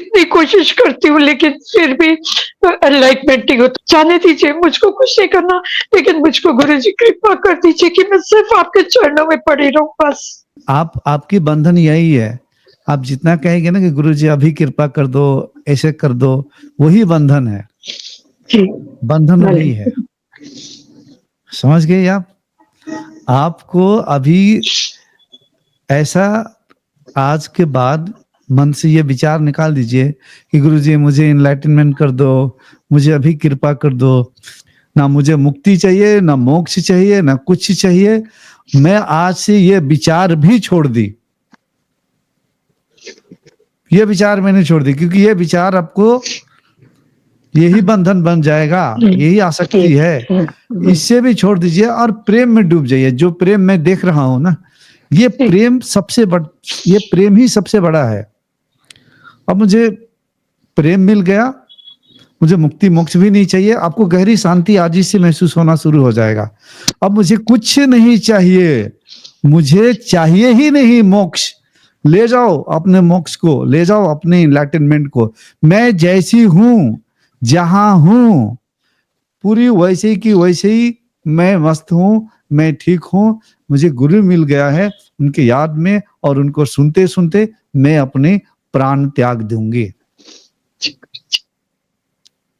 कितनी कोशिश करती हूँ लेकिन फिर भी एनलाइटमेंट नहीं होता। जाने दीजिए, मुझको कुछ नहीं करना, लेकिन मुझको गुरुजी कृपा कर दीजिए कि मैं सिर्फ आपके चरणों में पड़ी रहूं बस। आपकी बंधन यही है। आप जितना कहेंगे ना कि गुरुजी अभी कृपा कर दो, ऐसे कर दो, वही बंधन है। जी, बंधन भले। वही है। समझ गए आप? आपको अभी ऐसा आज के बाद मन से ये विचार निकाल दीजिए कि गुरुजी मुझे एनलाइटनमेंट कर दो, मुझे अभी कृपा कर दो। ना मुझे मुक्ति चाहिए, ना मोक्ष चाहिए, ना कुछ चाहिए। मैं आज से ये विचार भी छोड़ दी। ये विचार मैंने छोड़ दी, क्योंकि ये विचार आपको यही बंधन बन जाएगा, यही आसक्ति है। इससे भी छोड़ दीजिए और प्रेम में डूब जाइए। जो प्रेम मैं देख रहा हूं ना, ये प्रेम ये प्रेम ही सबसे बड़ा है। अब मुझे प्रेम मिल गया, मुझे मुक्ति मोक्ष भी नहीं चाहिए। आपको गहरी शांति आज ही से महसूस होना शुरू हो जाएगा। अब मुझे कुछ नहीं चाहिए, मुझे चाहिए ही नहीं मोक्ष। ले जाओ अपने मोक्ष को, ले जाओ अपने एनलाइटनमेंट को। मैं जैसी हूं, जहां हूं, पूरी वैसे ही की वैसे ही मैं मस्त हूं, मैं ठीक हूं। मुझे गुरु मिल गया है, उनके याद में और उनको सुनते सुनते मैं अपने प्राण त्याग दूंगी।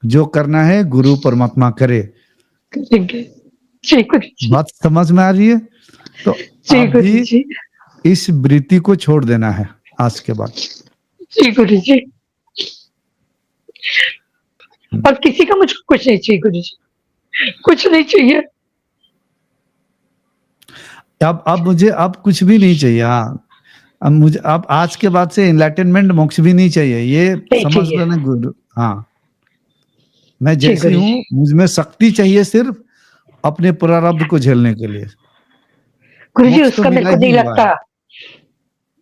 जो करना है गुरु परमात्मा करे। बात समझ में आ रही है? तो आप भी इस वृत्ति को छोड़ देना है आज के बाद। जी गुरु जी। और किसी का मुझको कुछ नहीं चाहिए गुरु जी, कुछ नहीं चाहिए। अब मुझे अब कुछ भी नहीं चाहिए। हाँ, अब मुझे अब आज के बाद से एनलाइटनमेंट मोक्ष भी नहीं चाहिए, ये समझ लेना गुरु। हाँ, मैं जैसी हूँ, मुझ में शक्ति चाहिए सिर्फ अपने प्रारब्ध को झेलने के लिए। गुरुजी उसका मेरे को नहीं लगता,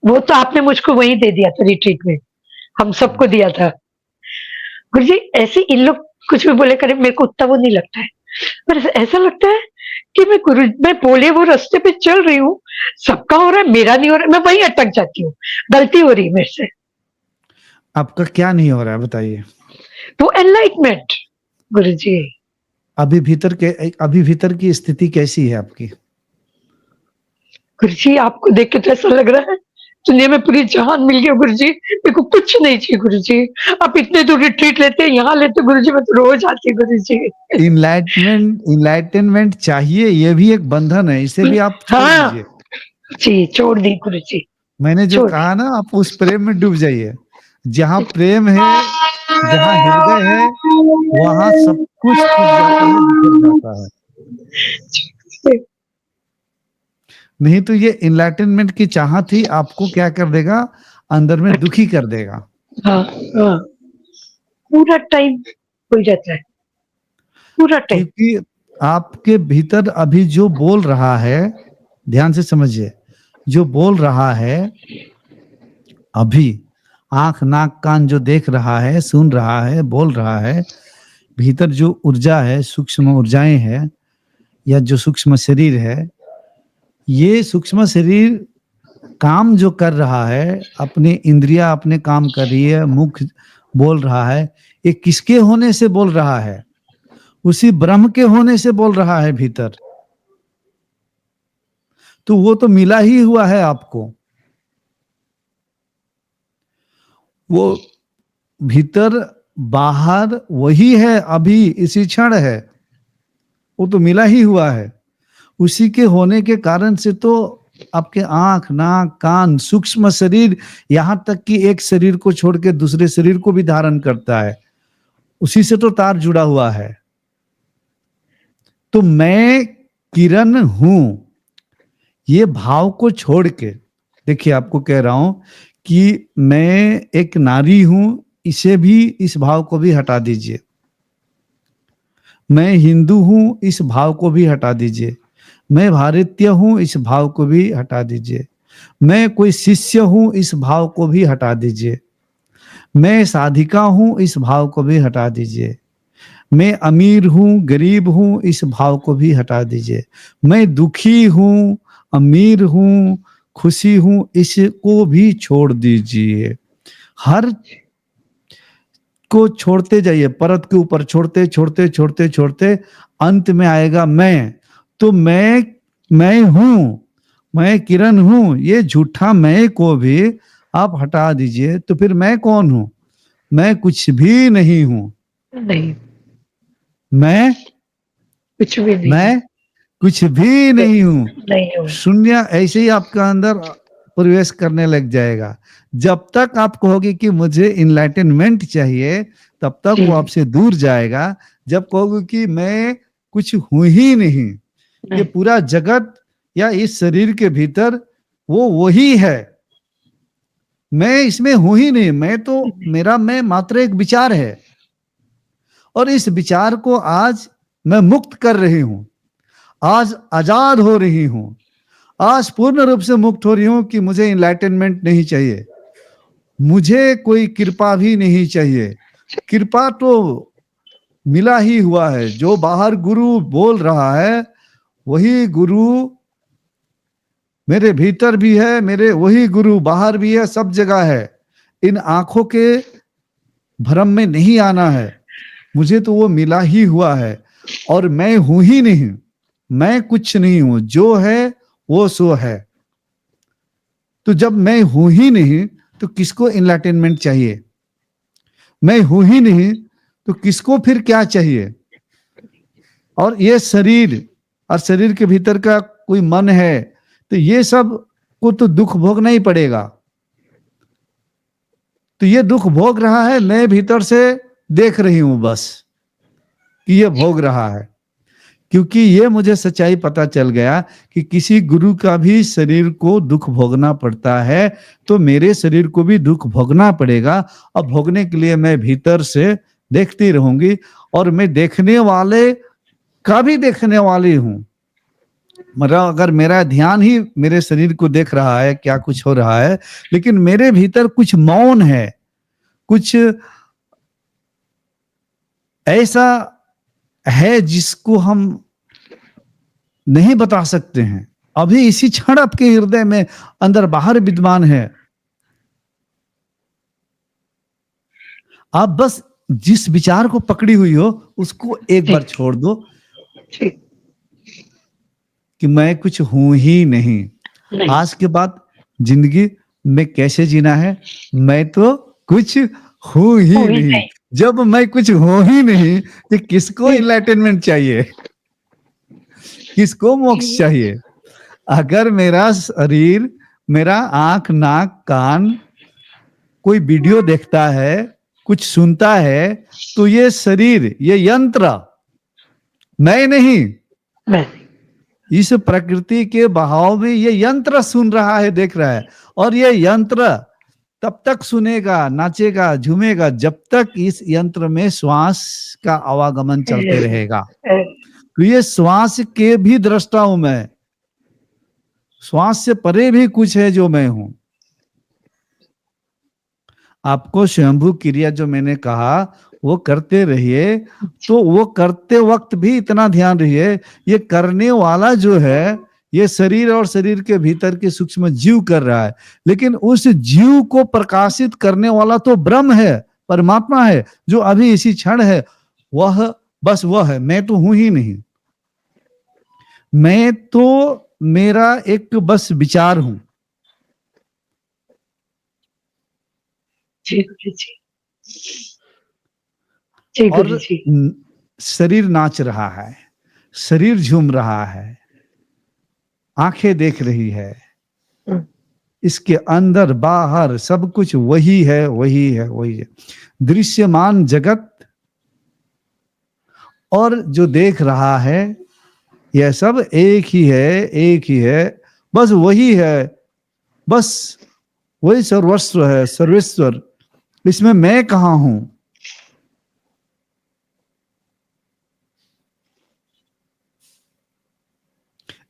वो तो आपने मुझको वही दे दिया था रिट्रीट में, हम सबको दिया था। गुरुजी ऐसे इन लोग कुछ भी बोले करे, मेरे को उतना वो नहीं लगता है, पर ऐसा लगता है कि मैं बोले वो रास्ते पे चल रही हूँ, सबका हो रहा है, मेरा नहीं हो रहा, मैं वही अटक जाती हूँ, गलती हो रही है मेरे से। आपका क्या नहीं हो रहा है बताइए? वो एनलाइटमेंट गुरुजी। अभी भीतर की स्थिति कैसी है आपकी? गुरुजी आपको देख के तो ऐसा लग रहा है दुनिया में पूरी जहान मिल गया गुरुजी, मेरे को कुछ नहीं चाहिए गुरुजी। आप इतने दूर रिट्रीट लेते हैं, यहाँ लेते गुरुजी, मैं तो रोज आती गुरुजी। इनलाइटमेंट चाहिए, ये भी एक बंधन है, इसे भी आप छोड़ दीजिए। जी छोड़ दी गुरुजी। मैंने जो कहा ना, आप उस प्रेम में डूब जाइए। जहाँ प्रेम है, जहाँ हृदय है, वहां सब कुछ छूट जाता है, बिखर जाता है। नहीं तो ये एनलाइटनमेंट की चाहत ही आपको क्या कर देगा, अंदर में दुखी कर देगा। हाँ, हाँ। पूरा टाइम हो जाता है, पूरा टाइम। क्योंकि आपके भीतर अभी जो बोल रहा है, ध्यान से समझिए, जो बोल रहा है अभी, आंख नाक कान जो देख रहा है, सुन रहा है, बोल रहा है, भीतर जो ऊर्जा है, सूक्ष्म ऊर्जाएं है, या जो सूक्ष्म शरीर है, ये सूक्ष्म शरीर काम जो कर रहा है, अपनी इंद्रियां अपने काम कर रही है, मुख बोल रहा है, ये किसके होने से बोल रहा है? उसी ब्रह्म के होने से बोल रहा है भीतर। तो वो तो मिला ही हुआ है आपको। वो भीतर बाहर वही है, अभी इसी क्षण है, वो तो मिला ही हुआ है। उसी के होने के कारण से तो आपके आंख नाक कान सूक्ष्म शरीर, यहां तक कि एक शरीर को छोड़ के दूसरे शरीर को भी धारण करता है, उसी से तो तार जुड़ा हुआ है। तो मैं किरण हूं, ये भाव को छोड़ के देखिए, आपको कह रहा हूं कि मैं एक नारी हूं, इसे भी, इस भाव को भी हटा दीजिए। मैं हिंदू हूं, इस भाव को भी हटा दीजिए। मैं भारतीय हूं, इस भाव को भी हटा दीजिए। मैं कोई शिष्य हूं, इस भाव को भी हटा दीजिए। मैं साधिका हूं, इस भाव को भी हटा दीजिए। मैं अमीर हूं, गरीब हूं, इस भाव को भी हटा दीजिए। मैं दुखी हूं, अमीर हूं, खुशी हूं, इसको भी छोड़ दीजिए। हर को छोड़ते जाइए, परत के ऊपर छोड़ते छोड़ते छोड़ते छोड़ते अंत में आएगा मैं। तो मैं हूं, मैं किरण हूं, ये झूठा मैं को भी आप हटा दीजिए, तो फिर मैं कौन हूं? मैं कुछ भी नहीं हूं। नहीं, मैं कुछ भी नहीं, मैं कुछ भी नहीं हूं। नहीं हूँ। शून्य ऐसे ही आपका अंदर प्रवेश करने लग जाएगा। जब तक आप कहोगे कि मुझे इनलाइटनमेंट चाहिए, तब तक जी, वो आपसे दूर जाएगा। जब कहोगे कि मैं कुछ हूं ही नहीं, ये नहीं, पूरा जगत या इस शरीर के भीतर वो वही है, मैं इसमें हूं ही नहीं, मैं मात्र एक विचार है, और इस विचार को आज मैं मुक्त कर रही हूं, आज आजाद हो रही हूं, आज पूर्ण रूप से मुक्त हो रही हूं कि मुझे इनलाइटनमेंट नहीं चाहिए, मुझे कोई कृपा भी नहीं चाहिए। कृपा तो मिला ही हुआ है, जो बाहर गुरु बोल रहा है वही गुरु मेरे भीतर भी है, मेरे वही गुरु बाहर भी है, सब जगह है। इन आंखों के भ्रम में नहीं आना है, मुझे तो वो मिला ही हुआ है, और मैं हूं ही नहीं, मैं कुछ नहीं हूं, जो है वो सो है। तो जब मैं हूं ही नहीं तो किसको इनलाइटनमेंट चाहिए? मैं हूं ही नहीं तो किसको फिर क्या चाहिए? और ये शरीर और शरीर के भीतर का कोई मन है, तो ये सब को तो दुख भोगना ही पड़ेगा। तो ये दुख भोग रहा है, मैं भीतर से देख रही हूं बस कि ये भोग रहा है, क्योंकि ये मुझे सच्चाई पता चल गया कि किसी गुरु का भी शरीर को दुख भोगना पड़ता है, तो मेरे शरीर को भी दुख भोगना पड़ेगा। अब भोगने के लिए मैं भीतर से देखती रहूंगी, और मैं देखने वाले का भी देखने वाली हूं। मतलब अगर मेरा ध्यान ही मेरे शरीर को देख रहा है क्या कुछ हो रहा है, लेकिन मेरे भीतर कुछ मौन है, कुछ ऐसा है जिसको हम नहीं बता सकते हैं, अभी इसी क्षण आपके हृदय में अंदर बाहर विद्यमान है। आप बस जिस विचार को पकड़ी हुई हो उसको एक बार छोड़ दो जी, कि मैं कुछ हूं ही नहीं। नहीं, आज के बाद जिंदगी में कैसे जीना है? मैं तो कुछ हूं ही कोई नहीं। नहीं, जब मैं कुछ हूं ही नहीं तो किसको इनलाइटनमेंट चाहिए, किसको मोक्ष चाहिए? अगर मेरा शरीर, मेरा आंख नाक कान कोई वीडियो देखता है, कुछ सुनता है, तो ये शरीर, ये यंत्र, मैं नहीं। मैं इस प्रकृति के बहाव में ये यंत्र सुन रहा है, देख रहा है, और ये यंत्र तब तक सुनेगा, नाचेगा, झूमेगा जब तक इस यंत्र में श्वास का आवागमन चलते रहेगा। तो ये श्वास के भी दृष्टा हूं मैं, श्वास से परे भी कुछ है जो मैं हूं। आपको स्वयंभू क्रिया जो मैंने कहा वो करते रहिए, तो वो करते वक्त भी इतना ध्यान रहिए, ये करने वाला जो है ये शरीर और शरीर के भीतर के सूक्ष्म जीव कर रहा है, लेकिन उस जीव को प्रकाशित करने वाला तो ब्रह्म है, परमात्मा है, जो अभी इसी क्षण है, वह बस वह है। मैं तो हूं ही नहीं, मैं तो मेरा एक बस विचार हूं। जी गुरु जी, जी गुरु और जी, शरीर नाच रहा है, शरीर झूम रहा है, आंखें देख रही है, इसके अंदर बाहर सब कुछ वही है, वही है, वही है। दृश्यमान जगत और जो देख रहा है यह सब एक ही है, एक ही है, बस वही है, बस वही सर्वस्व है, सर्वेश्वर। इसमें मैं कहाँ हूं?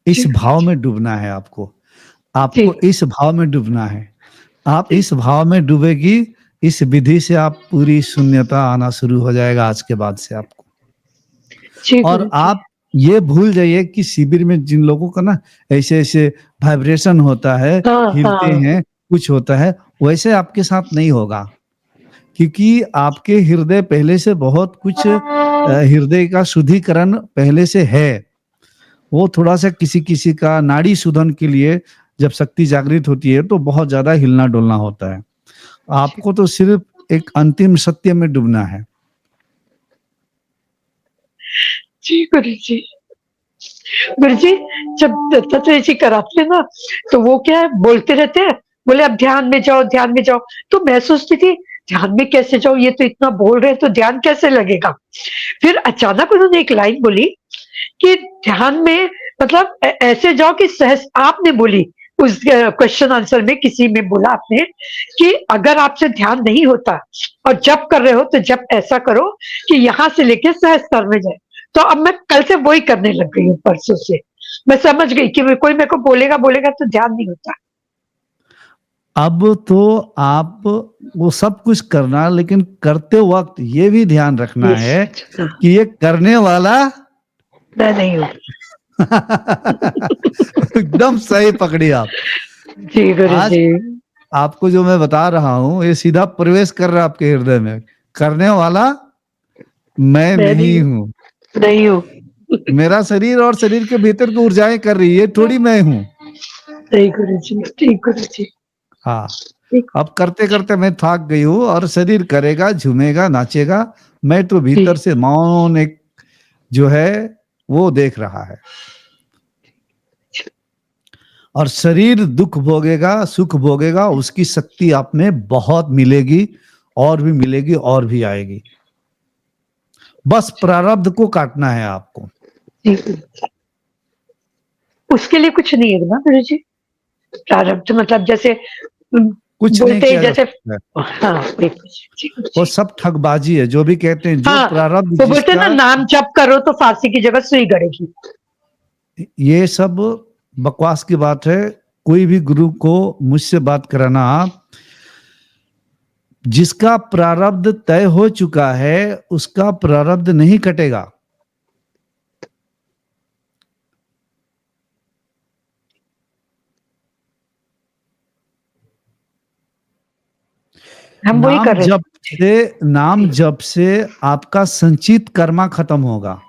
इस भाव में डूबना है आपको, आपको इस भाव में डूबना है। आप इस भाव में डूबेगी, इस विधि से आप पूरी शून्यता आना शुरू हो जाएगा आज के बाद से आपको। और आप ये भूल जाइए कि शिविर में जिन लोगों का ना ऐसे ऐसे वाइब्रेशन होता है, हिलते हैं, कुछ होता है, वैसे आपके साथ नहीं होगा, क्योंकि आपके हृदय पहले से बहुत कुछ हृदय का शुद्धिकरण पहले से है। वो थोड़ा सा किसी किसी का नाड़ी शुद्धन के लिए जब शक्ति जागृत होती है तो बहुत ज्यादा हिलना डुलना होता है। आपको तो सिर्फ एक अंतिम सत्य में डूबना है। जी गुरु जी। गुरु जी, जब दत्तात्रेय जी कराते हैं ना, तो वो क्या है, बोलते रहते हैं, बोले अब ध्यान में जाओ, ध्यान में जाओ। तो मैं सोचती थी ध्यान में कैसे जाओ, ये तो इतना बोल रहे हैं, तो ध्यान कैसे लगेगा। फिर अचानक उन्होंने एक लाइन बोली कि ध्यान में मतलब ऐसे जाओ कि सहज, आपने बोली उस क्वेश्चन आंसर में, किसी में बोला आपने कि अगर आपसे ध्यान नहीं होता और जब कर रहे हो तो जब ऐसा करो कि यहाँ से लेके सहज स्तर में जाए। तो अब मैं कल से वही करने लग गई हूँ, परसों से। मैं समझ गई कि कोई मेरे को बोलेगा बोलेगा तो ध्यान नहीं होता। अब तो आप वो सब कुछ करना, लेकिन करते वक्त ये भी ध्यान रखना है कि ये करने वाला मैं नहीं हूँ। एकदम सही पकड़ी आप। जी गुरु आज जी। आपको जो मैं बता रहा हूं ये सीधा प्रवेश कर रहा है आपके हृदय में। करने वाला मैं नहीं हूँ। नहीं हूँ। मेरा शरीर और शरीर के भीतर की ऊर्जाएं कर रही है, थोड़ी मैं हूँ। ठीक गुरु जी, ठीक गुरु जी। हाँ, ठीक। अब करते करते मैं थक गई हूँ और शरीर करेगा, झूमेगा, नाचेगा। मैं तो भीतर से मौन एक जो है वो देख रहा है। और शरीर दुख भोगेगा, सुख भोगेगा, उसकी शक्ति आप में बहुत मिलेगी, और भी मिलेगी, और भी आएगी। बस प्रारब्ध को काटना है आपको। उसके लिए कुछ नहीं है ना गुरु जी। प्रारब्ध मतलब जैसे कुछ नहीं बोलते हैं किया जा जैसे, सकता है। हाँ जी, वो सब ठगबाजी है जो भी कहते हैं। जो हाँ, प्रारब्ध वो बोलते हैं ना, जिसका, नाम जप करो तो फांसी की जगह सुई गड़ेगी। ये सब बकवास की बात है। कोई भी गुरु को मुझसे बात कराना आप, जिसका प्रारब्ध तय हो चुका है उसका प्रारब्ध नहीं कटेगा। हम वही कर रहे नाम जप से आपका संचित कर्मा खत्म होगा।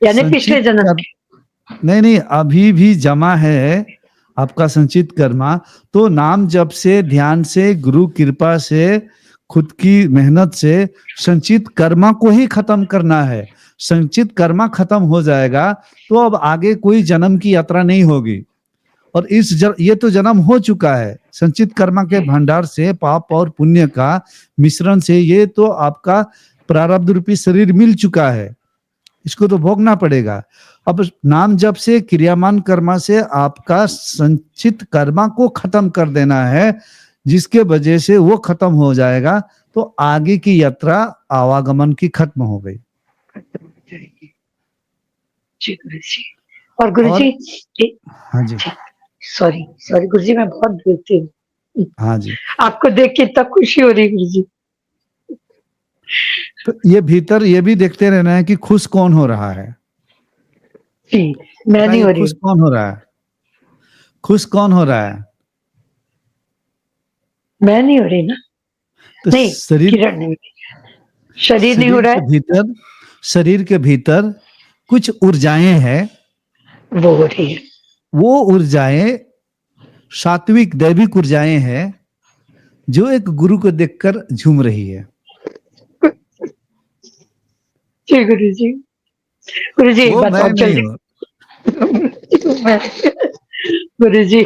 यानी पिछले संचित जन्म कर, के। नहीं, अभी भी जमा है आपका संचित कर्मा। तो नाम जप से, ध्यान से, गुरु कृपा से, खुद की मेहनत से संचित कर्मा को ही खत्म करना है। संचित कर्मा खत्म हो जाएगा तो अब आगे कोई जन्म की यात्रा नहीं होगी। और ये तो जन्म हो चुका है। संचित कर्मा के भंडार से, पाप और पुण्य का मिश्रण से ये तो आपका प्रारब्ध रूपी शरीर मिल चुका है। इसको तो भोगना पड़ेगा। अब नाम जप से, क्रियामान कर्मा से आपका संचित कर्मा को खत्म कर देना है, जिसके वजह से वो खत्म हो जाएगा तो आगे की यात्रा आवागमन की खत्म हो गई। जी गुरु जी। और गुरु और जी, हाँ जी, सॉरी सॉरी गुरु जी, मैं बहुत बोलती हूँ। हाँ जी। आपको देख के इतना खुशी हो रही है गुरु जी। तो ये भीतर ये भी देखते रहना है कि खुश कौन हो रहा है। जी, मैं नहीं बताइए, हो रही खुश हूँ। कौन हो रहा है? खुश कौन हो रहा है? मैं नहीं हो रही ना। तो नहीं, किरण नहीं हो रही। शरीर नहीं हो रहा है, शरीर के भीतर कुछ ऊर्जाएं हैं। वो हो रही है। वो ऊर्जाएं सात्विक दैविक ऊर्जाएं हैं जो एक गुरु को देखकर झूम रही है। जी गुरु जी। गुरु जी एक वो बात मैं और नहीं जल्दी। हूँ। गुरु जी,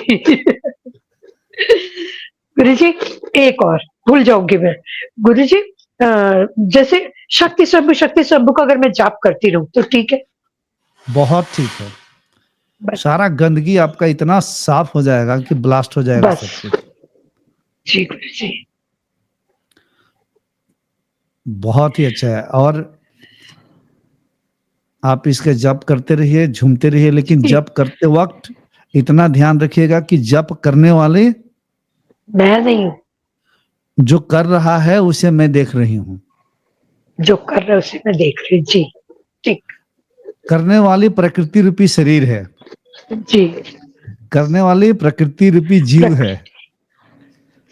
गुरु जी एक और भूल जाऊंगी मैं। गुरु जी, जैसे शक्ति स्वंभू का अगर मैं जाप करती रहूं तो ठीक है? बहुत ठीक है। बस, सारा गंदगी आपका इतना साफ हो जाएगा कि ब्लास्ट हो जाएगा बस। सब कुछ। जी गुरु जी। बहुत ही अच्छा है। और आप इसके जप करते रहिए, झूमते रहिए, लेकिन जी, जप करते वक्त इतना ध्यान रखिएगा कि जप करने वाले मैं नहीं हूँ। जो कर रहा है उसे मैं देख रही हूँ। जो कर रहे उसे मैं देख रही हूँ। जी, ठीक। करने वाली प्रकृति रूपी शरीर है। जी, करने वाली प्रकृति रूपी जीव है।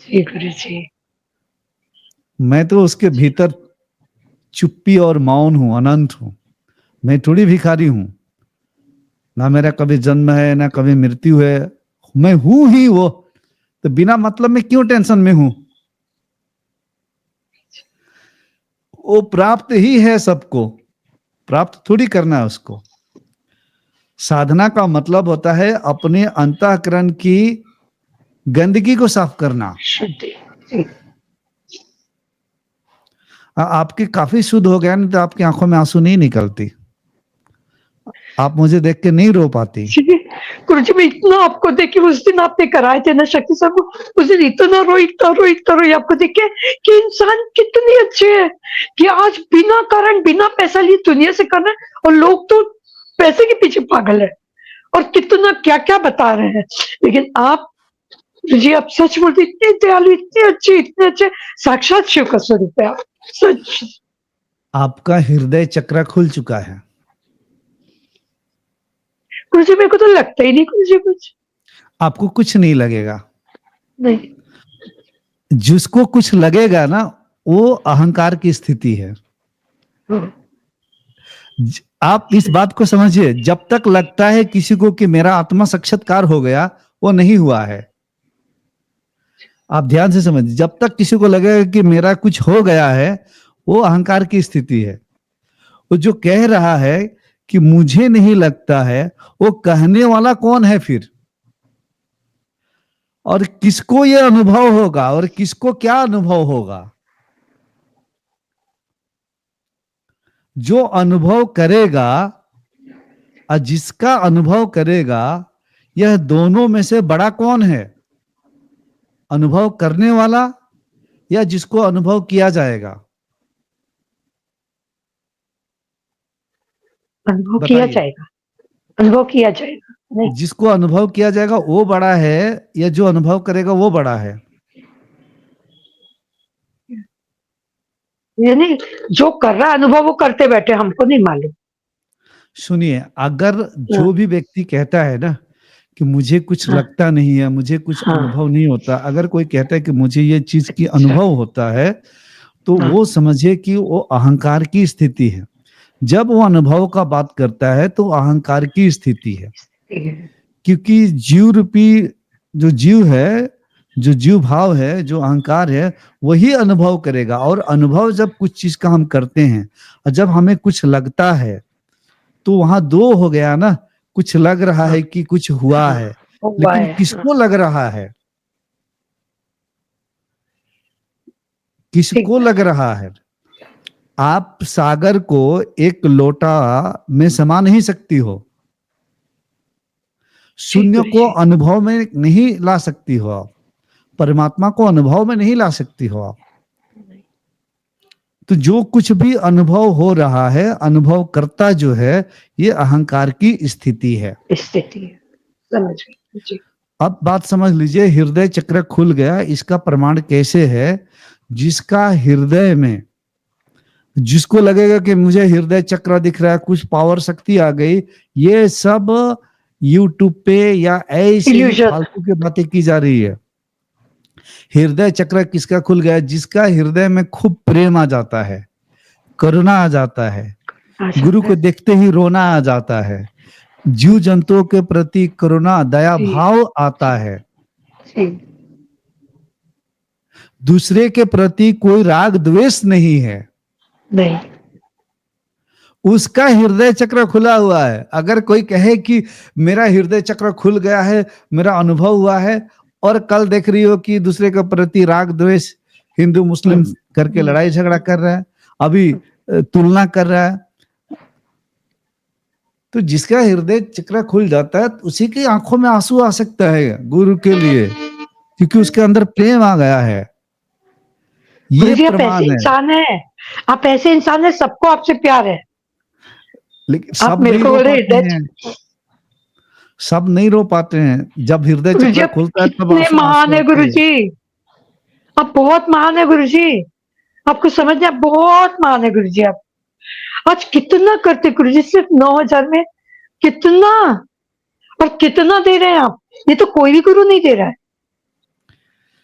जी गुरु जी। मैं तो उसके भीतर चुप्पी और मौन हूं, अनंत हूं। मैं थोड़ी भिखारी हूं, ना मेरा कभी जन्म है ना कभी मृत्यु है, मैं हूं ही वो। तो बिना मतलब में क्यों टेंशन में हूं? वो प्राप्त ही है सबको, प्राप्त थोड़ी करना है उसको। साधना का मतलब होता है अपने अंतःकरण की गंदगी को साफ करना। शुद्धि। जी। आपकी काफी शुद्ध हो गया, नहीं तो आपकी आंखों में आंसू नहीं निकलती, आप मुझे देख के नहीं रो पाती। जी गुरु जी, मैं इतना आपको देख के, उस दिन आपने कराए थे ना शक्ति साहब, उस दिन इतना रोई, इतना रोई, इतना रोई आपको देख के कि इंसान कितनी अच्छे है कि आज बिना कारण बिना पैसा लिए दुनिया से कर रहे हैं, और लोग तो पैसे के पीछे पागल है और कितना क्या क्या बता रहे हैं। लेकिन आप जी, आप सच बोलते, इतने दयालु, इतने अच्छे, साक्षात शिव का स्वरूप है आप, सच। आपका हृदय चक्र खुल चुका है। गुरु जी, मेरे को तो लगता ही नहीं गुरु जी कुछ। आपको कुछ नहीं लगेगा। नहीं। जिसको कुछ लगेगा ना, वो अहंकार की स्थिति है। हाँ। आप इस बात को समझिए, जब तक लगता है किसी को कि मेरा आत्मा साक्षात्कार हो गया, वो नहीं हुआ है। आप ध्यान से समझिए, जब तक किसी को लगेगा कि मेरा कुछ हो गया है, वो अहंकार की स्थिति है। वो जो कह रहा है कि मुझे नहीं लगता है, वो कहने वाला कौन है फिर? और किसको ये अनुभव होगा और किसको क्या अनुभव होगा? जो अनुभव करेगा और जिसका अनुभव करेगा, यह दोनों में से बड़ा कौन है? अनुभव करने वाला या जिसको अनुभव किया जाएगा? अनुभव किया बताइए। जाएगा, अनुभव किया जाएगा। नहीं। जिसको अनुभव किया जाएगा वो बड़ा है या जो अनुभव करेगा वो बड़ा है? ये नहीं, जो कर रहा है अनुभव वो करते बैठे, हमको नहीं मालूम। सुनिए, अगर हाँ। जो भी व्यक्ति कहता है ना कि मुझे कुछ हाँ। लगता नहीं है, मुझे कुछ हाँ। अनुभव नहीं होता, अगर कोई कहता है कि मुझे ये चीज की अच्छा। अनुभव होता है, तो हाँ। वो समझिए कि वो अहंकार की स्थिति है। जब वो अनुभव का बात करता है तो अहंकार की स्थिति है। ठीक है। क्योंकि जीव रूपी जो जीव है, जो जीव भाव है, जो अहंकार है, वही अनुभव करेगा। और अनुभव जब कुछ चीज का हम करते हैं और जब हमें कुछ लगता है, तो वहां दो हो गया ना। कुछ लग रहा हाँ। है कि कुछ हुआ हाँ, है, हुआ लेकिन है। हाँ। किसको लग रहा है? ठीक किसको बात लग है। रहा है? आप सागर को एक लोटा में समा नहीं सकती हो, ठीक शून्य गुरु को जी। अनुभव में नहीं ला सकती हो आप, परमात्मा को अनुभव में नहीं ला सकती हो आप। तो जो कुछ भी अनुभव हो रहा है, अनुभव करता जो है, ये अहंकार की स्थिति है। स्थिति है, समझ गई जी। अब बात समझ लीजिए, हृदय चक्र खुल गया, इसका प्रमाण कैसे है? जिसका हृदय में, जिसको लगेगा कि मुझे हृदय चक्र दिख रहा है, कुछ पावर शक्ति आ गई, ये सब यूट्यूब पे या ऐसे ही इल्यूजन। फालतू की बातें की जा रही है। हृदय चक्र किसका खुल गया? जिसका हृदय में खूब प्रेम आ जाता है, करुणा आ जाता है, आ गुरु जाता को है। देखते ही रोना आ जाता है, जीव जंतुओं के प्रति करुणा दया जी। भाव आता है, जी। दूसरे के प्रति कोई राग द्वेष नहीं है, नहीं। उसका हृदय चक्र खुला हुआ है। अगर कोई कहे कि मेरा हृदय चक्र खुल गया है, मेरा अनुभव हुआ है, और कल देख रही हो कि दूसरे के प्रति राग द्वेष, हिंदू मुस्लिम करके लड़ाई झगड़ा कर रहा है, अभी तुलना कर रहा है, तो जिसका हृदय चक्र खुल जाता है उसी की आंखों में आंसू आ सकता है गुरु के लिए, क्योंकि उसके अंदर प्रेम आ गया है। गुरु ये जी, आप ऐसे प्रमाण है। इंसान है, आप ऐसे इंसान है, सबको आपसे प्यार है। लेकिन आप सब मेरे नहीं को रो बोल रहे पाते हृदय। हैं, सब नहीं रो पाते हैं। जब हृदय गुरु जी, चक्र आप खुलता है तब कितने आंसू महान आंसू है गुरु आते हैं। जी। आप बहुत महान है गुरु जी। आपको समझना, आप बहुत महान है गुरु जी। आप आज कितना करते गुरु जी, सिर्फ 9,000 में कितना, और कितना दे रहे हैं आप, ये तो कोई भी गुरु नहीं दे रहा है।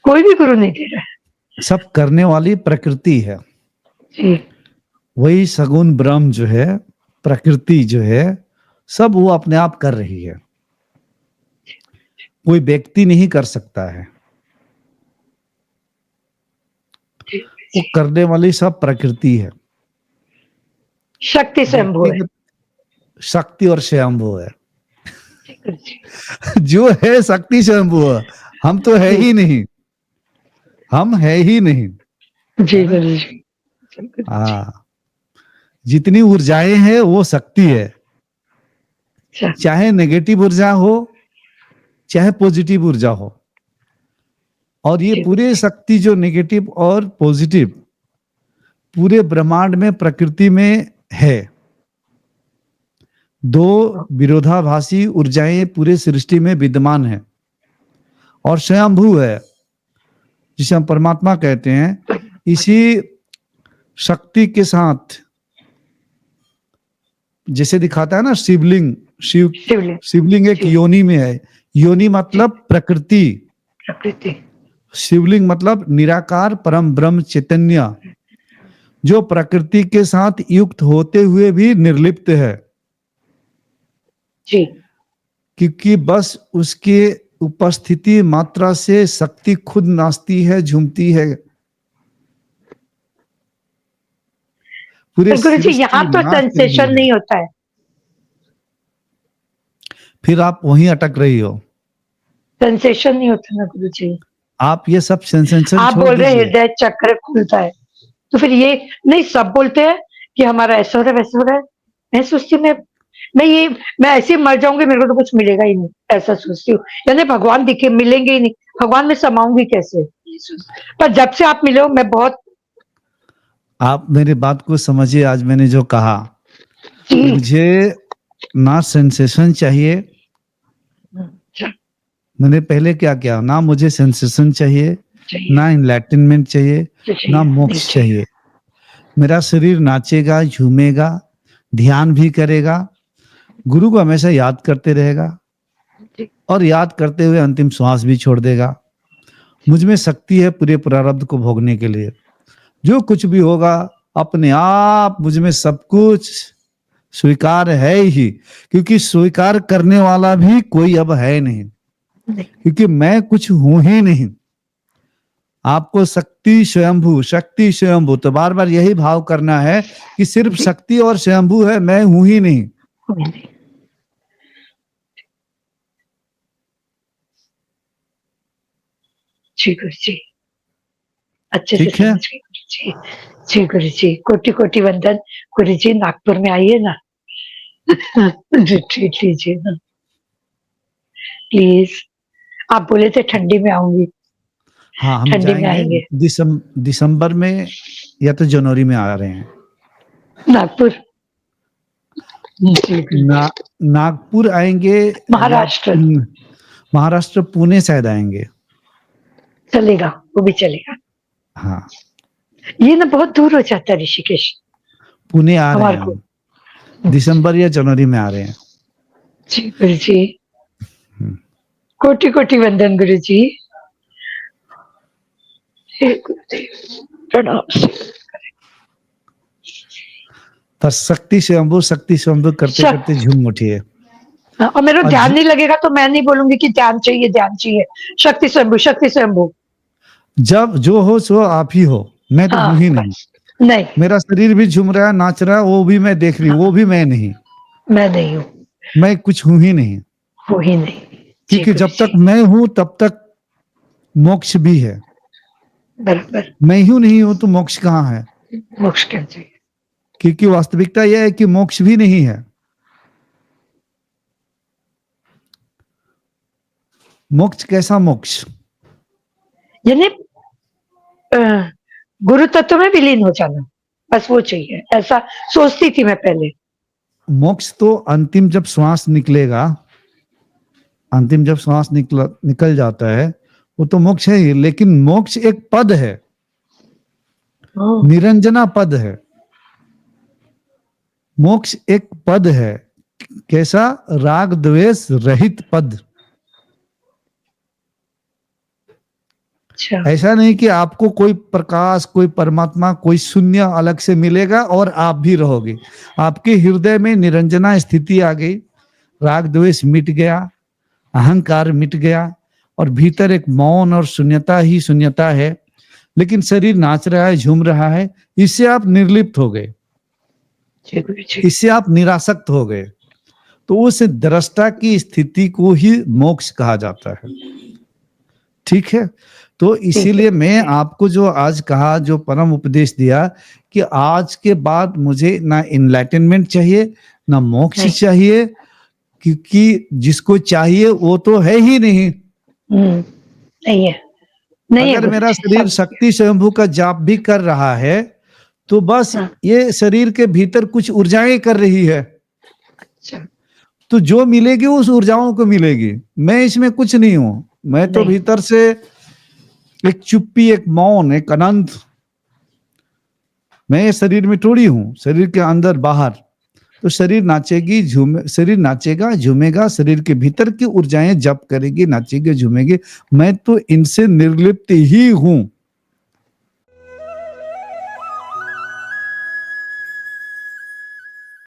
कोई भी गुरु नहीं दे रहा है। सब करने वाली प्रकृति है। जी वही सगुण ब्रह्म जो है, प्रकृति जो है, सब वो अपने आप कर रही है। कोई व्यक्ति नहीं कर सकता है। जी वो करने वाली सब प्रकृति है। शक्ति स्वयंभू है। व्यक्तिगत शक्ति और स्वयंभू है। जी गुरु जी। जो है शक्ति स्वयंभू है, हम तो है ही नहीं, हम है ही नहीं। जी है ना? गुरु जी। जी, गुरु जी। हाँ, जितनी ऊर्जाएं हैं वो शक्ति है। अच्छा, चाहे नेगेटिव ऊर्जा हो, चाहे पॉजिटिव ऊर्जा हो। और ये जी पूरे शक्ति जो नेगेटिव और पॉजिटिव पूरे ब्रह्मांड में, प्रकृति में है। दो विरोधाभासी ऊर्जाएं पूरे सृष्टि में विद्यमान है और स्वयंभू है, जिसे हम परमात्मा कहते हैं। इसी शक्ति के साथ जैसे दिखाता है ना शिवलिंग, शिवलिंग, शिवलिंग एक जी। योनि में है। योनि मतलब प्रकृति, प्रकृति। शिवलिंग मतलब निराकार परम ब्रह्म चैतन्य, जो प्रकृति के साथ युक्त होते हुए भी निर्लिप्त है। जी क्योंकि बस उसके उपस्थिति मात्रा से शक्ति खुद नाचती है, झूमती है। पूरे पर गुरु जी सृष्टि यहाँ तो नाच रही सेंसेशन है। नहीं होता है। फिर आप वहीं अटक रही हो। सेंसेशन नहीं होता ना गुरु जी। आप ये सब सेंसेशन आप छोड़ बोल रहे हैं दीजिए। हृदय चक्र खुलता है, तो फिर ये नहीं, सब बोलते हैं कि हमारा ऐसा हो रहा है वैसा हो रहा है। मैं सोचती हूँ मैं ऐसे ही मर जाऊंगी, मेरे को तो कुछ मिलेगा ही नहीं, ऐसा सोचती हूँ। यानी भगवान दिखे मिलेंगे ही नहीं, भगवान में समाऊंगी कैसे। पर जब से आप मिले हो मैं बहुत। आप मेरी बात को समझिए। आज मैंने जो कहा, जी मुझे ना सेंसेशन चाहिए। मैंने पहले क्या किया, ना मुझे सेंसेशन चाहिए, चाहिए, ना इनलाइटनमेंट चाहिए, चाहिए, ना नहीं मोक्ष चाहिए। चाहिए। मेरा शरीर नाचेगा, झूमेगा, ध्यान भी करेगा, गुरु को हमेशा याद करते रहेगा जी, और याद करते हुए अंतिम श्वास भी छोड़ देगा। मुझ में शक्ति है पूरे प्रारब्ध को भोगने के लिए। जो कुछ भी होगा अपने आप मुझ में सब कुछ स्वीकार है ही, क्योंकि स्वीकार करने वाला भी कोई अब है नहीं, नहीं, क्योंकि मैं कुछ हूं ही नहीं। आपको शक्ति स्वयंभू, शक्ति स्वयंभू, तो बार बार यही भाव करना है कि सिर्फ जी, शक्ति और स्वयंभू है, मैं हूं ही नहीं। नहीं। जी गुरु जी, अच्छे से ठीक है। समझ गए गुरु जी। जी गुरु जी, कोटि कोटि वंदन। गुरु जी नागपुर में आइए ना, रिट्रीट लीजिए ना प्लीज। आप बोले थे ठंडी में आऊंगी, हाँ, हम ठंडी में जाएंगे आएंगे दिसंबर में या तो जनवरी में आ रहे हैं। नागपुर। जी गुरु ना, जी। नागपुर आएंगे या महाराष्ट्र महाराष्ट्र पुणे शायद आएंगे। चलेगा, वो भी चलेगा। हाँ, ये ना बहुत दूर हो जाता है ऋषिकेश पुणे आ रहे हमारे हैं को। हम, दिसंबर या जनवरी में आ रहे हैं। जी गुरु जी, हम्म। कोटि कोटि वंदन गुरु जी। हे गुरुदेव, प्रणाम। बस शक्ति स्वयंभू करते शक- करते झूम उठिए। हाँ, और मेरा और ध्यान नहीं लगेगा तो मैं नहीं बोलूंगी कि ध्यान चाहिए ध्यान चाहिए। शक्ति स्वयंभू, शक्ति स्वयंभू। जब जो हो सो आप ही हो, मैं तो हूं हाँ ही नहीं। बस, नहीं मेरा शरीर भी झूम रहा है, नाच रहा है, वो भी मैं देख रही हूँ, वो भी मैं नहीं। मैं नहीं हूँ, मैं कुछ हूं ही नहीं, वो ही नहीं। जी क्योंकि गुरु जब तक जी, मैं हूं तब तक मोक्ष भी है। बराबर। मैं ही नहीं हूं तो मोक्ष कहाँ है? मोक्ष क्या चाहिए? क्योंकि वास्तविकता यह है कि मोक्ष भी नहीं है। मोक्ष कैसा मोक्ष? यानी अ, गुरु तत्व में विलीन हो जाना, बस वो चाहिए, ऐसा सोचती थी मैं पहले। मोक्ष तो अंतिम जब श्वास निकलेगा, अंतिम जब श्वास निकल जाता है, वो तो मोक्ष है ही। लेकिन मोक्ष एक पद है, निरंजना पद है। मोक्ष एक पद है। कैसा? राग द्वेष रहित पद। अच्छा ऐसा नहीं कि आपको कोई प्रकाश, कोई परमात्मा, कोई शून्य अलग से मिलेगा और आप भी रहोगे। आपके हृदय में निरंजना स्थिति आ गई, राग द्वेष मिट गया, अहंकार मिट गया और भीतर एक मौन और शून्यता ही शून्यता है, लेकिन शरीर नाच रहा है, झूम रहा है। इससे आप निर्लिप्त हो गए, जी गुरुजी। इससे आप निरासक्त हो गए। तो उस दृष्टा की स्थिति को ही मोक्ष कहा जाता है। ठीक है, तो इसीलिए मैं आपको जो आज कहा, जो परम उपदेश दिया कि आज के बाद मुझे ना इनलाइटनमेंट चाहिए, ना मोक्ष नहीं। चाहिए, क्योंकि जिसको चाहिए वो तो है ही नहीं। नहीं है, नहीं है अगर मेरा गुरुजी, शरीर सब शक्ति स्वयंभू का जाप भी कर रहा है तो बस हाँ। ये शरीर के भीतर कुछ ऊर्जाएं कर रही है, अच्छा तो जो मिलेगी उस ऊर्जाओं को मिलेगी। मैं इसमें कुछ नहीं हूं, मैं तो नहीं। भीतर से एक चुप्पी, एक मौन, एक अनंत, मैं शरीर में थोड़ी हूं, शरीर के अंदर बाहर। तो शरीर नाचेगी, शरीर नाचेगा, झूमेगा, शरीर के भीतर की ऊर्जाएं जप करेगी, नाचेगी, झूमेगी। मैं तो इनसे निर्लिप्त ही हूं।